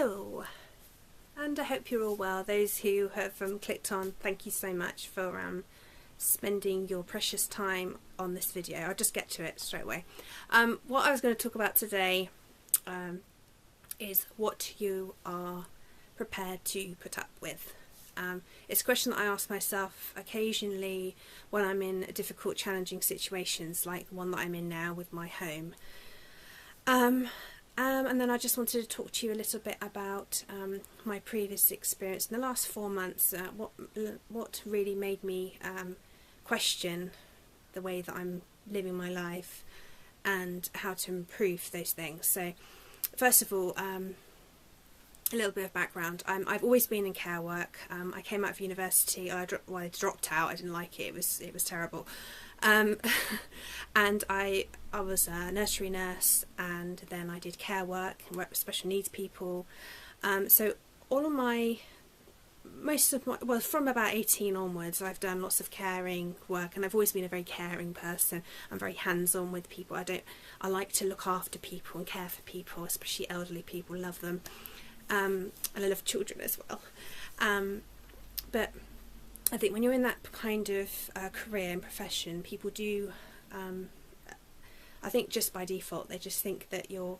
Hello, and I hope you're all well. Those who have clicked on, thank you so much for spending your precious time on this video. I'll just get to it straight away. What I was going to talk about today is what you are prepared to put up with. It's a question that I ask myself occasionally when I'm in difficult, challenging situations like the one that I'm in now with my home. And then I just wanted to talk to you a little bit about my previous experience in the last 4 months, what really made me question the way that I'm living my life and how to improve those things. So first of all, a little bit of background. I've always been in care work. I came out of university. I dropped out. I didn't like it. It was terrible. And I was a nursery nurse, and then I did care work and worked with special needs people. So all of from about 18 onwards, I've done lots of caring work, and I've always been a very caring person. I'm very hands-on with people. I like to look after people and care for people, especially elderly people. Love them. And I love children as well. But I think when you're in that kind of career and profession, people do, I think just by default, they just think that you're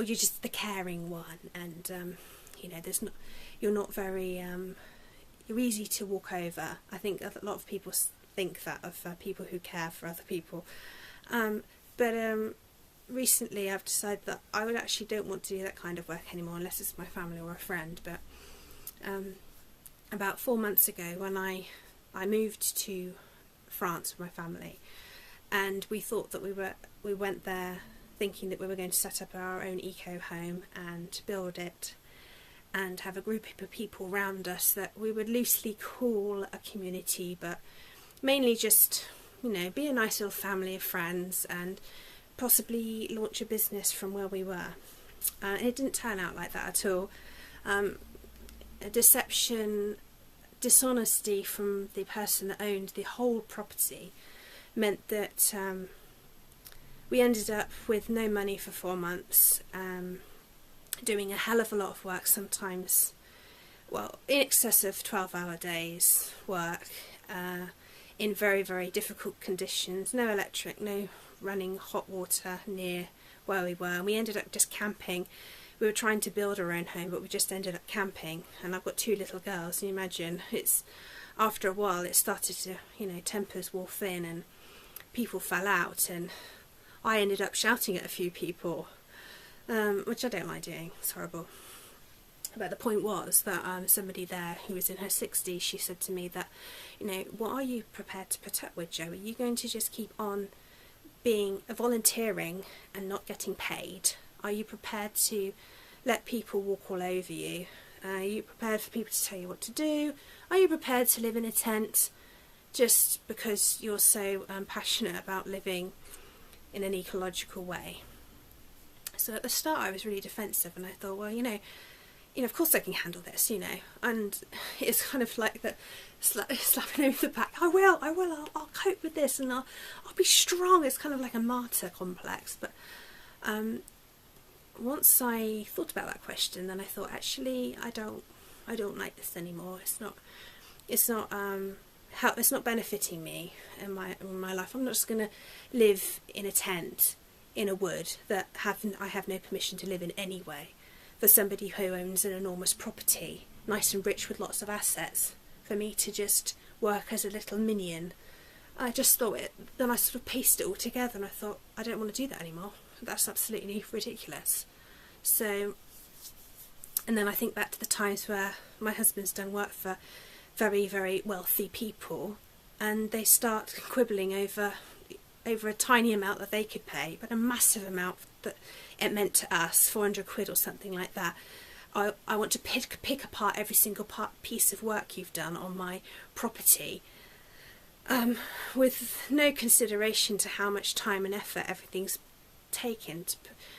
just the caring one, and you're not very, you're easy to walk over. I think a lot of people think that of people who care for other people. But recently I've decided that I actually don't want to do that kind of work anymore unless it's my family or a friend. But about 4 months ago, when I moved to France with my family, and we thought that we went there thinking that we were going to set up our own eco home and build it and have a group of people around us that we would loosely call a community, but mainly just, be a nice little family of friends and possibly launch a business from where we were. It didn't turn out like that at all. Deception, dishonesty from the person that owned the whole property meant that we ended up with no money for 4 months, doing a hell of a lot of work, sometimes, in excess of 12-hour days work, in very, very difficult conditions, no electric, no running hot water near where we were, and we ended up just camping. We were trying to build our own home, but we just ended up camping, and I've got 2 little girls, and you imagine, after a while it started to, tempers wore thin and people fell out, and I ended up shouting at a few people, which I don't like doing. It's horrible. But the point was that somebody there who was in her 60s, she said to me that, what are you prepared to put up with, Jo? Are you going to just keep on being volunteering and not getting paid? Are you prepared to let people walk all over you? Are you prepared for people to tell you what to do? Are you prepared to live in a tent just because you're so passionate about living in an ecological way? So at the start I was really defensive, and I thought, well, of course I can handle this, and it's kind of like that slapping over the back. I will, I'll cope with this, and I'll be strong. It's kind of like a martyr complex. But once I thought about that question, then I thought, actually, I don't like this anymore. It's not benefiting me in my life. I'm not just going to live in a tent in a wood that I have no permission to live in anyway, for somebody who owns an enormous property, nice and rich with lots of assets, for me to just work as a little minion. I just thought then I sort of pieced it all together, and I thought, I don't want to do that anymore. That's absolutely ridiculous. So, and then I think back to the times where my husband's done work for very, very wealthy people, and they start quibbling over a tiny amount that they could pay, but a massive amount that it meant to us, 400 quid or something like that. I want to pick apart every single piece of work you've done on my property, with no consideration to how much time and effort everything's taken to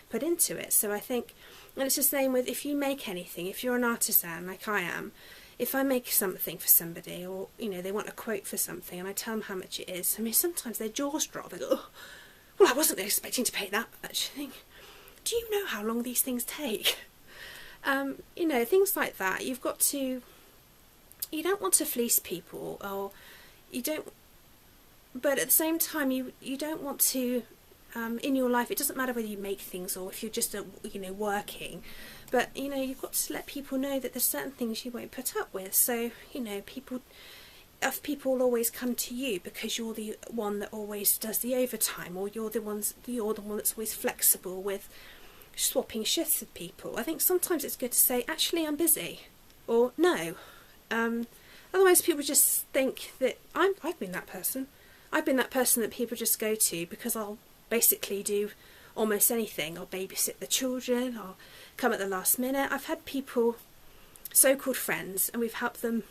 put into it. So I think, and it's the same with, if you make anything, if you're an artisan like I am, if I make something for somebody, or they want a quote for something, and I tell them how much it is, I mean, sometimes their jaws drop. They go, oh, well, I wasn't expecting to pay that much. I think, do you know how long these things take? You know, things like that. You've got to, you don't want to fleece people, or you don't, but at the same time you don't want to, in your life, it doesn't matter whether you make things or if you're just you know, working, but you know, you've got to let people know that there's certain things you won't put up with. So you know, people will always come to you because you're the one that always does the overtime, or you're the one that's always flexible with swapping shifts with people. I think sometimes it's good to say, actually I'm busy, or no. Otherwise people just think that I've been that person. I've been that person that people just go to because I'll basically do almost anything. I'll babysit the children, I'll come at the last minute. I've had people, so-called friends, and we've helped them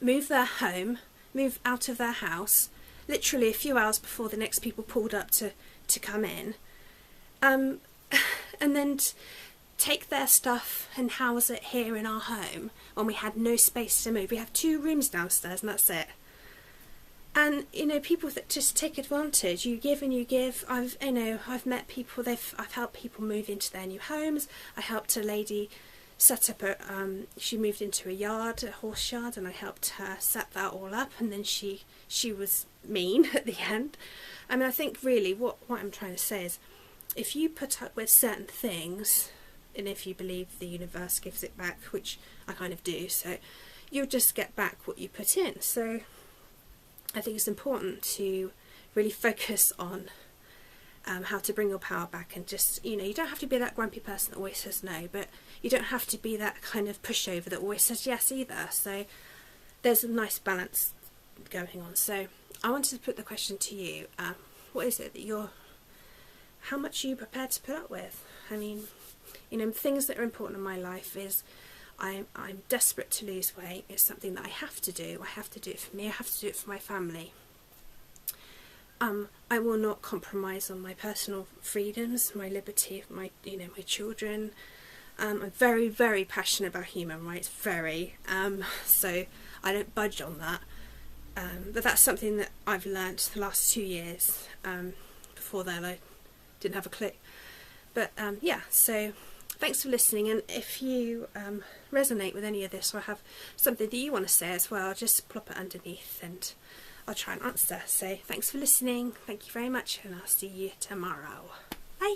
move their home, move out of their house, literally a few hours before the next people pulled up to come in, and then take their stuff and house it here in our home when we had no space to move. We have 2 rooms downstairs and that's it. And you know, people that just take advantage. You give and you give. I've met people. I've helped people move into their new homes. I helped a lady set up she moved into a horse yard, and I helped her set that all up. And then she was mean at the end. I mean, I think really what I'm trying to say is, if you put up with certain things, and if you believe the universe gives it back, which I kind of do, so you'll just get back what you put in. So I think it's important to really focus on how to bring your power back, and just, you know, you don't have to be that grumpy person that always says no, but you don't have to be that kind of pushover that always says yes either. So there's a nice balance going on. So I wanted to put the question to you, what is it that how much are you prepared to put up with? I mean, you know, things that are important in my life is I'm desperate to lose weight. It's something that I have to do. I have to do it for me. I have to do it for my family. I will not compromise on my personal freedoms, my liberty, my children. I'm very, very passionate about human rights, so I don't budge on that. But that's something that I've learnt the last 2 years. Before then I didn't have a clue. But yeah, so thanks for listening, and if you resonate with any of this or have something that you want to say as well, just plop it underneath and I'll try and answer. So thanks for listening, thank you very much, and I'll see you tomorrow. Bye!